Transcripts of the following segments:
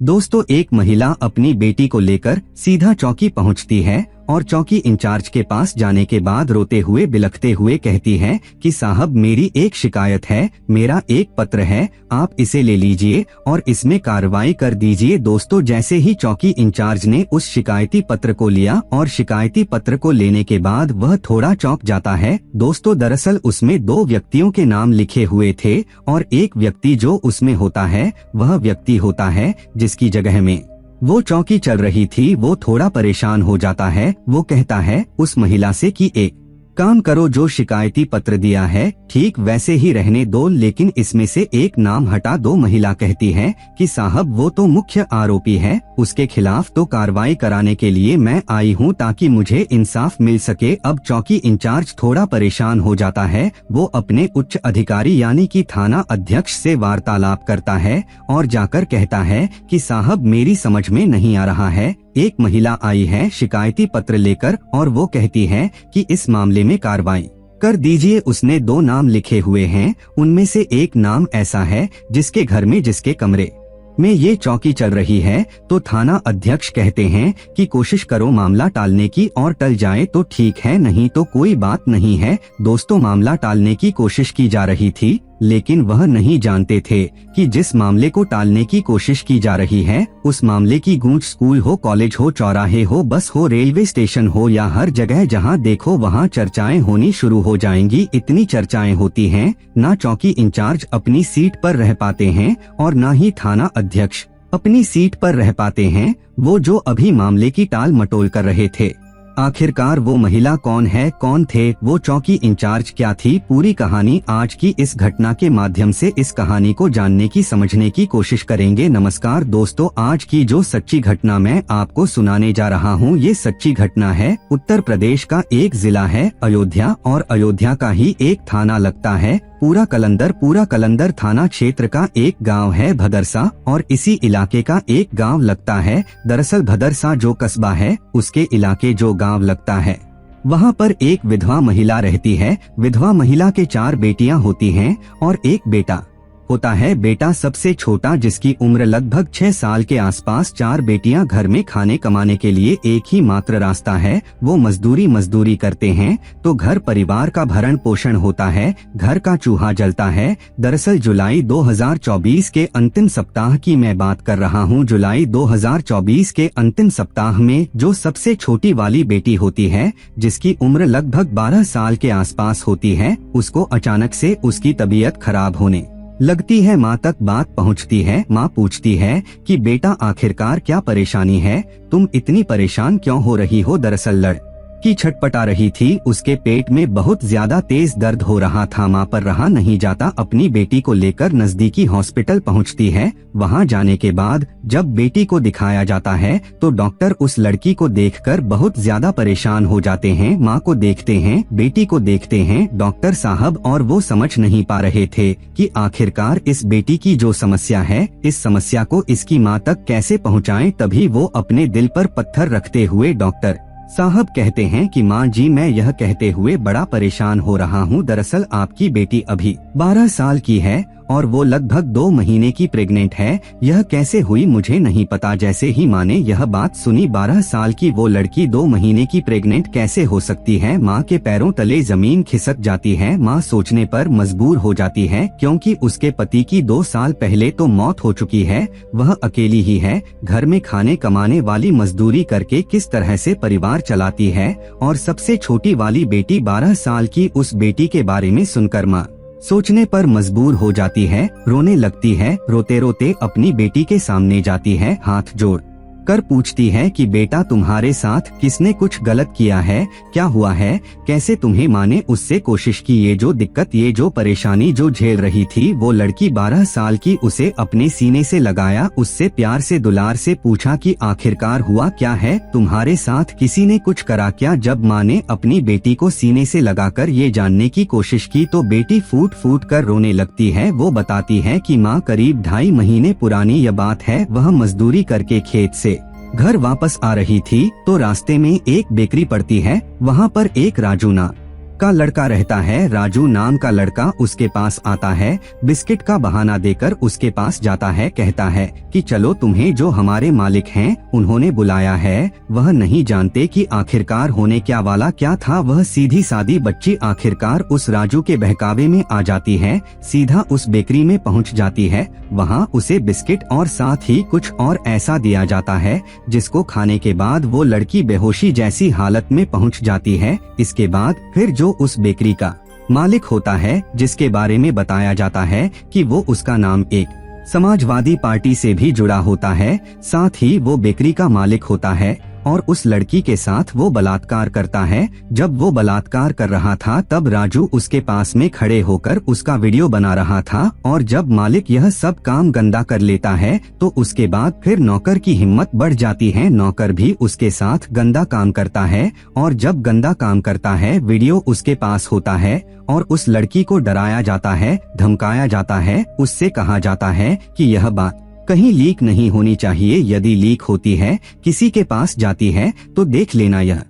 दोस्तों, एक महिला अपनी बेटी को लेकर सीधा चौकी पहुंचती है और चौकी इंचार्ज के पास जाने के बाद रोते हुए बिलखते हुए कहती है कि साहब, मेरी एक शिकायत है, मेरा एक पत्र है, आप इसे ले लीजिए और इसमें कार्रवाई कर दीजिए। दोस्तों, जैसे ही चौकी इंचार्ज ने उस शिकायती पत्र को लिया और शिकायती पत्र को लेने के बाद वह थोड़ा चौंक जाता है। दोस्तों, दरअसल उसमें 2 व्यक्तियों के नाम लिखे हुए थे और एक व्यक्ति जो उसमें होता है वह व्यक्ति होता है जिसकी जगह में वो चौकी चल रही थी। वो थोड़ा परेशान हो जाता है। वो कहता है उस महिला से कि एक काम करो, जो शिकायती पत्र दिया है ठीक वैसे ही रहने दो, लेकिन इसमें से एक नाम हटा दो। महिला कहती है कि साहब, वो तो मुख्य आरोपी है, उसके खिलाफ तो कार्रवाई कराने के लिए मैं आई हूँ ताकि मुझे इंसाफ मिल सके। अब चौकी इंचार्ज थोड़ा परेशान हो जाता है। वो अपने उच्च अधिकारी यानी कि थाना अध्यक्ष से वार्तालाप करता है और जाकर कहता है कि साहब, मेरी समझ में नहीं आ रहा है, एक महिला आई है शिकायती पत्र लेकर और वो कहती है कि इस मामले में कार्रवाई कर दीजिए। उसने 2 नाम लिखे हुए हैं, उनमें से एक नाम ऐसा है जिसके घर में जिसके कमरे में ये चौकी चल रही है। तो थाना अध्यक्ष कहते हैं कि कोशिश करो मामला टालने की, और टल जाए तो ठीक है, नहीं तो कोई बात नहीं है। दोस्तों, मामला टालने की कोशिश की जा रही थी, लेकिन वह नहीं जानते थे कि जिस मामले को टालने की कोशिश की जा रही है उस मामले की गूंज स्कूल हो, कॉलेज हो, चौराहे हो, बस हो, रेलवे स्टेशन हो या हर जगह जहां देखो वहां चर्चाएं होनी शुरू हो जाएंगी। इतनी चर्चाएं होती हैं, ना चौकी इंचार्ज अपनी सीट पर रह पाते हैं और ना ही थाना अध्यक्ष अपनी सीट पर रह पाते हैं, वो जो अभी मामले की टाल मटोल कर रहे थे। आखिरकार वो महिला कौन है, कौन थे वो चौकी इंचार्ज, क्या थी पूरी कहानी, आज की इस घटना के माध्यम से इस कहानी को जानने की, समझने की कोशिश करेंगे। नमस्कार दोस्तों, आज की जो सच्ची घटना मैं आपको सुनाने जा रहा हूँ, ये सच्ची घटना है उत्तर प्रदेश का एक जिला है अयोध्या, और अयोध्या का ही एक थाना लगता है पूरा कलंदर थाना क्षेत्र का एक गांव है भदरसा, और इसी इलाके का एक गांव लगता है। दरअसल भदरसा जो कस्बा है उसके इलाके जो गांव लगता है, वहां पर एक विधवा महिला रहती है। विधवा महिला के 4 बेटियां होती हैं और एक बेटा होता है। बेटा सबसे छोटा, जिसकी उम्र लगभग 6 साल के आसपास। 4 बेटियां घर में खाने कमाने के लिए एक ही मात्र रास्ता है, वो मजदूरी करते हैं, तो घर परिवार का भरण पोषण होता है, घर का चूल्हा जलता है। दरअसल जुलाई 2024 के अंतिम सप्ताह की मैं बात कर रहा हूँ। जुलाई 2024 के अंतिम सप्ताह में जो सबसे छोटी वाली बेटी होती है, जिसकी उम्र लगभग 12 साल के आसपास होती है, उसको अचानक से उसकी तबीयत खराब होने लगती है। माँ तक बात पहुँचती है। माँ पूछती है कि बेटा, आखिरकार क्या परेशानी है, तुम इतनी परेशान क्यों हो रही हो। दरअसल लड़की छटपटा रही थी, उसके पेट में बहुत ज्यादा तेज दर्द हो रहा था। माँ पर रहा नहीं जाता, अपनी बेटी को लेकर नजदीकी हॉस्पिटल पहुँचती है। वहाँ जाने के बाद जब बेटी को दिखाया जाता है तो डॉक्टर उस लड़की को देखकर बहुत ज्यादा परेशान हो जाते हैं। माँ को देखते हैं, बेटी को देखते हैं डॉक्टर साहब, और वो समझ नहीं पा रहे थे कि आखिरकार इस बेटी की जो समस्या है, इस समस्या को इसकी माँ तक कैसे पहुँचाएं। तभी वो अपने दिल पर पत्थर रखते हुए डॉक्टर साहब कहते हैं कि माँ जी, मैं यह कहते हुए बड़ा परेशान हो रहा हूँ, दरअसल आपकी बेटी अभी 12 साल की है और वो लगभग 2 महीने की प्रेग्नेंट है। यह कैसे हुई मुझे नहीं पता। जैसे ही माँ ने यह बात सुनी, 12 साल की वो लड़की 2 महीने की प्रेग्नेंट कैसे हो सकती है, माँ के पैरों तले जमीन खिसक जाती है। माँ सोचने पर मजबूर हो जाती है, क्योंकि उसके पति की 2 साल पहले तो मौत हो चुकी है। वह अकेली ही है, घर में खाने कमाने वाली, मजदूरी करके किस तरह से परिवार चलाती है। और सबसे छोटी वाली बेटी 12 साल की, उस बेटी के बारे में सुनकर माँ सोचने पर मजबूर हो जाती है, रोने लगती है। रोते रोते अपनी बेटी के सामने जाती है, हाथ जोड़ कर पूछती है कि बेटा, तुम्हारे साथ किसने कुछ गलत किया है, क्या हुआ है, कैसे तुम्हें। माँ ने उससे कोशिश की, ये जो दिक्कत, ये जो परेशानी जो झेल रही थी, वो लड़की 12 साल की, उसे अपने सीने से लगाया, उससे प्यार से दुलार से पूछा कि आखिरकार हुआ क्या है, तुम्हारे साथ किसी ने कुछ करा क्या। जब माँ ने अपनी बेटी को सीने से लगाकर ये जानने की कोशिश की तो बेटी फूट फूट कर रोने लगती है। वो बताती है कि माँ, करीब 2.5 महीने पुरानी यह बात है, वह मजदूरी करके खेत से घर वापस आ रही थी तो रास्ते में एक बेकरी पड़ती है, वहाँ पर एक राजू का लड़का रहता है। राजू नाम का लड़का उसके पास आता है, बिस्किट का बहाना देकर उसके पास जाता है, कहता है कि चलो तुम्हें जो हमारे मालिक हैं उन्होंने बुलाया है। वह नहीं जानते कि आखिरकार होने क्या वाला क्या था। वह सीधी सादी बच्ची आखिरकार उस राजू के बहकावे में आ जाती है, सीधा उस बेकरी में पहुंच जाती है। वहां उसे बिस्किट और साथ ही कुछ और ऐसा दिया जाता है जिसको खाने के बाद वो लड़की बेहोशी जैसी हालत में पहुंच जाती है। इसके बाद फिर जो उस बेकरी का मालिक होता है, जिसके बारे में बताया जाता है कि वो उसका नाम एक समाजवादी पार्टी से भी जुड़ा होता है, साथ ही वो बेकरी का मालिक होता है और उस लड़की के साथ वो बलात्कार करता है। जब वो बलात्कार कर रहा था तब राजू उसके पास में खड़े होकर उसका वीडियो बना रहा था और जब मालिक यह सब काम गंदा कर लेता है तो उसके बाद फिर नौकर की हिम्मत बढ़ जाती है। नौकर भी उसके साथ गंदा काम करता है और जब गंदा काम करता है वीडियो उसके पास होता है और उस लड़की को डराया जाता है, धमकाया जाता है, उससे कहा जाता है कि यह बात कहीं लीक नहीं होनी चाहिए। यदि लीक होती है, किसी के पास जाती है तो देख लेना, यह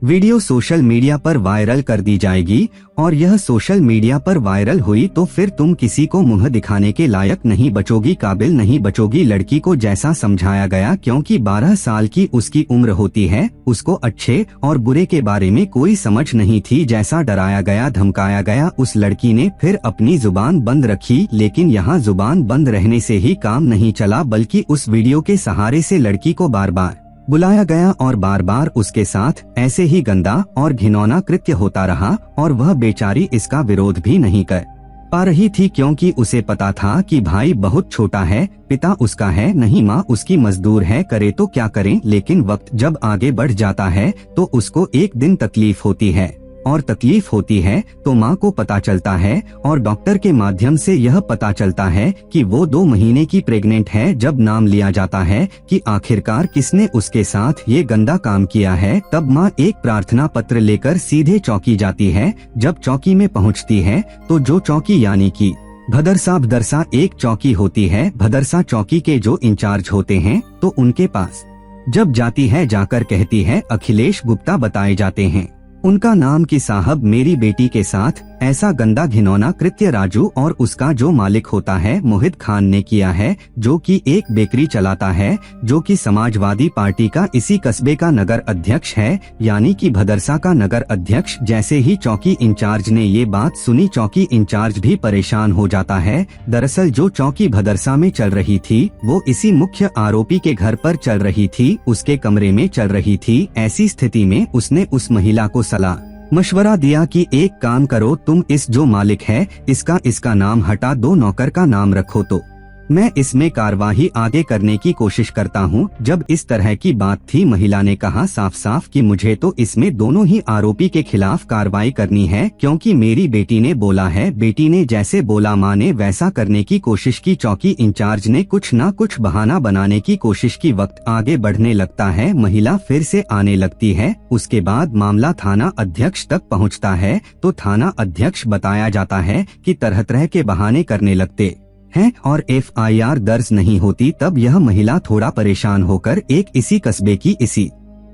वीडियो सोशल मीडिया पर वायरल कर दी जाएगी और यह सोशल मीडिया पर वायरल हुई तो फिर तुम किसी को मुंह दिखाने के लायक नहीं बचोगी, काबिल नहीं बचोगी। लड़की को जैसा समझाया गया, क्योंकि 12 साल की उसकी उम्र होती है, उसको अच्छे और बुरे के बारे में कोई समझ नहीं थी। जैसा डराया गया, धमकाया गया, उस लड़की ने फिर अपनी जुबान बंद रखी। लेकिन यहाँ जुबान बंद रहने से ही काम नहीं चला, बल्कि उस वीडियो के सहारे से लड़की को बार बार बुलाया गया और बार बार उसके साथ ऐसे ही गंदा और घिनौना कृत्य होता रहा और वह बेचारी इसका विरोध भी नहीं कर पा रही थी, क्योंकि उसे पता था कि भाई बहुत छोटा है, पिता उसका है नहीं, माँ उसकी मजदूर है, करे तो क्या करें। लेकिन वक्त जब आगे बढ़ जाता है तो उसको एक दिन तकलीफ होती है और तकलीफ होती है तो माँ को पता चलता है और डॉक्टर के माध्यम से यह पता चलता है कि वो 2 महीने की प्रेग्नेंट है। जब नाम लिया जाता है कि आखिरकार किसने उसके साथ ये गंदा काम किया है, तब माँ एक प्रार्थना पत्र लेकर सीधे चौकी जाती है। जब चौकी में पहुँचती है तो जो चौकी यानी कि भदरसा एक चौकी होती है, भदरसा चौकी के जो इंचार्ज होते हैं, तो उनके पास जब जाती है जाकर कहती है अखिलेश गुप्ता बताए जाते हैं उनका नाम कि साहब मेरी बेटी के साथ ऐसा गंदा घिनौना कृत्य राजू और उसका जो मालिक होता है मोहित खान ने किया है, जो कि एक बेकरी चलाता है, जो कि समाजवादी पार्टी का इसी कस्बे का नगर अध्यक्ष है, यानी कि भदरसा का नगर अध्यक्ष। जैसे ही चौकी इंचार्ज ने ये बात सुनी, चौकी इंचार्ज भी परेशान हो जाता है। दरअसल जो चौकी भदरसा में चल रही थी वो इसी मुख्य आरोपी के घर पर चल रही थी, उसके कमरे में चल रही थी। ऐसी स्थिति में उसने उस महिला को सलाह मशवरा दिया कि एक काम करो, तुम इस जो मालिक है इसका नाम हटा दो, नौकर का नाम रखो, तो मैं इसमें कार्यवाही आगे करने की कोशिश करता हूँ। जब इस तरह की बात थी, महिला ने कहा साफ साफ कि मुझे तो इसमें दोनों ही आरोपी के खिलाफ कार्रवाई करनी है, क्योंकि मेरी बेटी ने बोला है। बेटी ने जैसे बोला माँ ने वैसा करने की कोशिश की। चौकी इंचार्ज ने कुछ न कुछ बहाना बनाने की कोशिश की। वक्त आगे बढ़ने लगता है, महिला फिर से आने लगती है। उसके बाद मामला थाना अध्यक्ष तक पहुँचता है तो थाना अध्यक्ष बताया जाता है कि तरह तरह के बहाने करने लगते हैं और FIR दर्ज नहीं होती। तब यह महिला थोड़ा परेशान होकर एक इसी कस्बे की इसी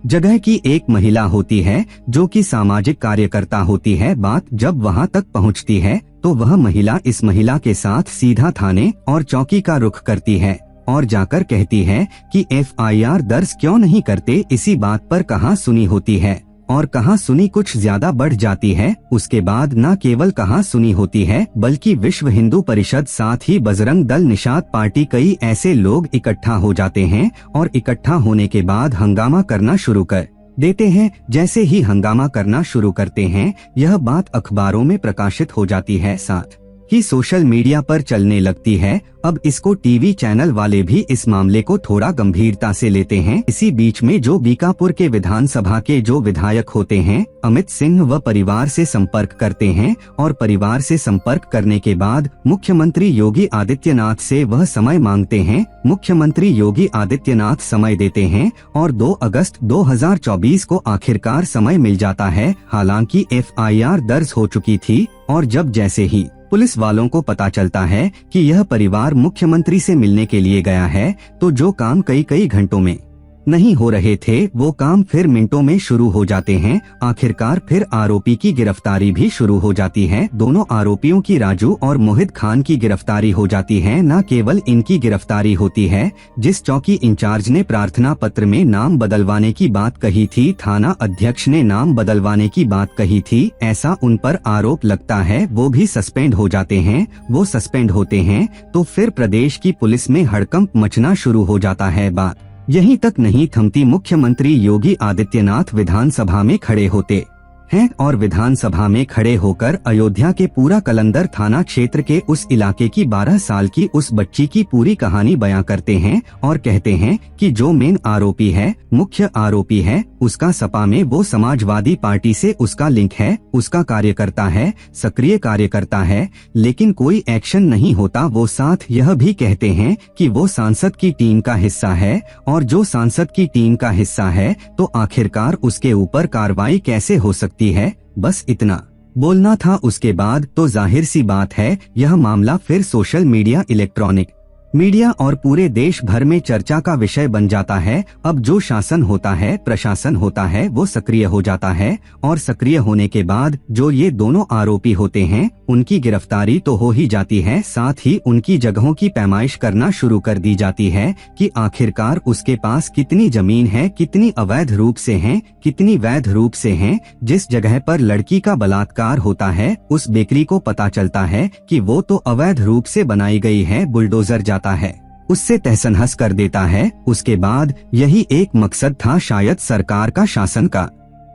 जगह की एक महिला होती है जो कि सामाजिक कार्यकर्ता होती है। बात जब वहां तक पहुंचती है तो वह महिला इस महिला के साथ सीधा थाने और चौकी का रुख करती है और जाकर कहती है कि FIR दर्ज क्यों नहीं करते। इसी बात पर कहां सुनी होती है और कहां सुनी कुछ ज्यादा बढ़ जाती है। उसके बाद न केवल कहां सुनी होती है बल्कि विश्व हिंदू परिषद, साथ ही बजरंग दल, निषाद पार्टी, कई ऐसे लोग इकट्ठा हो जाते हैं और इकट्ठा होने के बाद हंगामा करना शुरू कर देते हैं। जैसे ही हंगामा करना शुरू करते हैं, यह बात अखबारों में प्रकाशित हो जाती है, साथ ही सोशल मीडिया पर चलने लगती है। अब इसको टीवी चैनल वाले भी इस मामले को थोड़ा गंभीरता से लेते हैं। इसी बीच में जो बीकापुर के विधानसभा के जो विधायक होते हैं अमित सिंह, वह परिवार से संपर्क करते हैं और परिवार से संपर्क करने के बाद मुख्यमंत्री योगी आदित्यनाथ से वह समय मांगते हैं। मुख्यमंत्री योगी आदित्यनाथ समय देते हैं और 2 अगस्त 2024 को आखिरकार समय मिल जाता है। हालांकि FIR दर्ज हो चुकी थी और जब जैसे ही पुलिस वालों को पता चलता है कि यह परिवार मुख्यमंत्री से मिलने के लिए गया है तो जो काम कई घंटों में नहीं हो रहे थे वो काम फिर मिनटों में शुरू हो जाते हैं। आखिरकार फिर आरोपी की गिरफ्तारी भी शुरू हो जाती है। दोनों आरोपियों की, राजू और मोहित खान की गिरफ्तारी हो जाती है। न केवल इनकी गिरफ्तारी होती है, जिस चौकी इंचार्ज ने प्रार्थना पत्र में नाम बदलवाने की बात कही थी, थाना अध्यक्ष ने नाम बदलवाने की बात कही थी, ऐसा उन पर आरोप लगता है, वो भी सस्पेंड हो जाते हैं। वो सस्पेंड होते हैं तो फिर प्रदेश की पुलिस में हड़कंप मचना शुरू हो जाता है। बात यहीं तक नहीं थमती। मुख्यमंत्री योगी आदित्यनाथ विधानसभा में खड़े होते हैं और विधानसभा में खड़े होकर अयोध्या के पूरा कलंदर थाना क्षेत्र के उस इलाके की 12 साल की उस बच्ची की पूरी कहानी बयां करते हैं और कहते हैं कि जो मेन आरोपी है, मुख्य आरोपी है, उसका सपा में वो समाजवादी पार्टी से उसका लिंक है, उसका कार्यकर्ता है, सक्रिय कार्यकर्ता है, लेकिन कोई एक्शन नहीं होता। वो साथ यह भी कहते हैं कि वो सांसद की टीम का हिस्सा है और जो सांसद की टीम का हिस्सा है तो आखिरकार उसके ऊपर कार्रवाई कैसे हो सकती है। बस इतना बोलना था। उसके बाद तो जाहिर सी बात है यह मामला फिर सोशल मीडिया, इलेक्ट्रॉनिक मीडिया और पूरे देश भर में चर्चा का विषय बन जाता है। अब जो शासन होता है, प्रशासन होता है, वो सक्रिय हो जाता है और सक्रिय होने के बाद जो ये दोनों आरोपी होते हैं उनकी गिरफ्तारी तो हो ही जाती है, साथ ही उनकी जगहों की पैमाइश करना शुरू कर दी जाती है कि आखिरकार उसके पास कितनी जमीन है, कितनी अवैध रूप से है, कितनी वैध रूप से है। जिस जगह पर लड़की का बलात्कार होता है उस बेकरी को पता चलता है कि वो तो अवैध रूप से बनाई गई है, बुलडोजर जाता है, उससे तहस-नहस कर देता है। उसके बाद यही एक मकसद था शायद सरकार का, शासन का,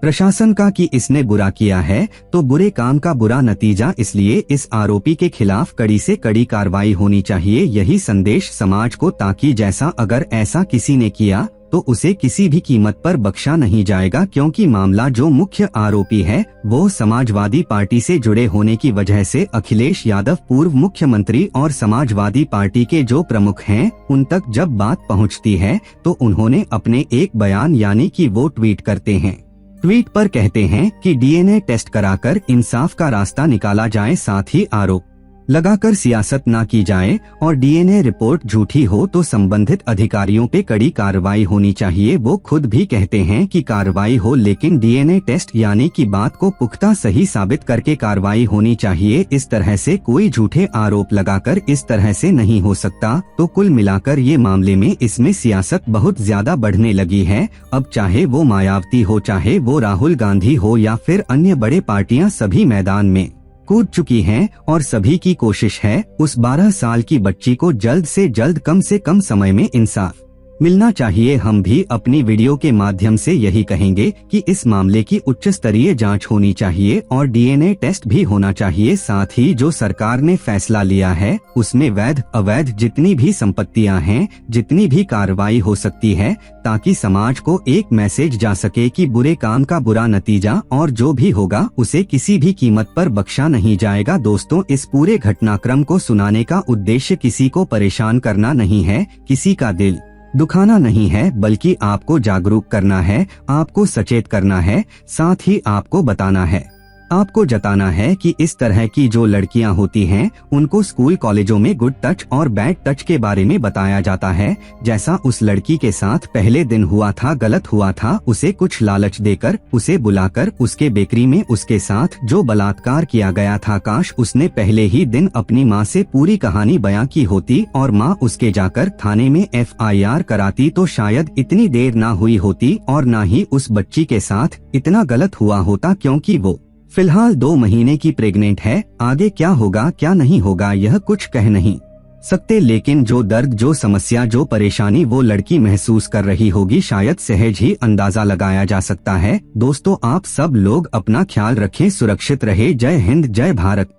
प्रशासन का, कि इसने बुरा किया है तो बुरे काम का बुरा नतीजा, इसलिए इस आरोपी के खिलाफ कड़ी से कड़ी कार्रवाई होनी चाहिए। यही संदेश समाज को, ताकि जैसा अगर ऐसा किसी ने किया तो उसे किसी भी कीमत पर बख्शा नहीं जाएगा, क्योंकि मामला जो मुख्य आरोपी है वो समाजवादी पार्टी से जुड़े होने की वजह से अखिलेश यादव, पूर्व मुख्यमंत्री, और समाजवादी पार्टी के जो प्रमुख हैं उन तक जब बात पहुंचती है तो उन्होंने अपने एक बयान यानी कि वो ट्वीट करते हैं। ट्वीट पर कहते हैं कि डीएनए टेस्ट कराकर इंसाफ का रास्ता निकाला जाए, साथ ही आरोप लगाकर सियासत ना की जाए और डीएनए रिपोर्ट झूठी हो तो संबंधित अधिकारियों पे कड़ी कार्रवाई होनी चाहिए। वो खुद भी कहते हैं कि कार्रवाई हो, लेकिन डीएनए टेस्ट यानी कि बात को पुख्ता सही साबित करके कार्रवाई होनी चाहिए। इस तरह से कोई झूठे आरोप लगाकर इस तरह से नहीं हो सकता। तो कुल मिलाकर ये मामले में इसमें सियासत बहुत ज्यादा बढ़ने लगी है। अब चाहे वो मायावती हो, चाहे वो राहुल गांधी हो या फिर अन्य बड़े पार्टियां, सभी मैदान में कूद चुकी हैं और सभी की कोशिश है उस 12 साल की बच्ची को जल्द से जल्द, कम से कम समय में इंसाफ मिलना चाहिए। हम भी अपनी वीडियो के माध्यम से यही कहेंगे कि इस मामले की उच्च स्तरीय जांच होनी चाहिए और डीएनए टेस्ट भी होना चाहिए। साथ ही जो सरकार ने फैसला लिया है उसमें वैध अवैध जितनी भी संपत्तियां हैं, जितनी भी कार्रवाई हो सकती है, ताकि समाज को एक मैसेज जा सके कि बुरे काम का बुरा नतीजा और जो भी होगा उसे किसी भी कीमत पर बख्शा नहीं जाएगा। दोस्तों, इस पूरे घटनाक्रम को सुनाने का उद्देश्य किसी को परेशान करना नहीं है, किसी का दिल दुखाना नहीं है, बल्कि आपको जागरूक करना है, आपको सचेत करना है, साथ ही आपको बताना है, आपको जताना है कि इस तरह की जो लड़कियां होती हैं उनको स्कूल कॉलेजों में गुड टच और बैड टच के बारे में बताया जाता है। जैसा उस लड़की के साथ पहले दिन हुआ था, गलत हुआ था, उसे कुछ लालच देकर, उसे बुलाकर उसके बेकरी में उसके साथ जो बलात्कार किया गया था, काश उसने पहले ही दिन अपनी माँ से पूरी कहानी बयां की होती और माँ उसके जाकर थाने में FIR कराती तो शायद इतनी देर ना हुई होती और ना ही उस बच्ची के साथ इतना गलत हुआ होता, क्योंकि वो फिलहाल 2 महीने की प्रेग्नेंट है। आगे क्या होगा क्या नहीं होगा यह कुछ कह नहीं सकते, लेकिन जो दर्द, जो समस्या, जो परेशानी वो लड़की महसूस कर रही होगी शायद सहज ही अंदाजा लगाया जा सकता है। दोस्तों, आप सब लोग अपना ख्याल रखें, सुरक्षित रहे। जय हिंद, जय भारत।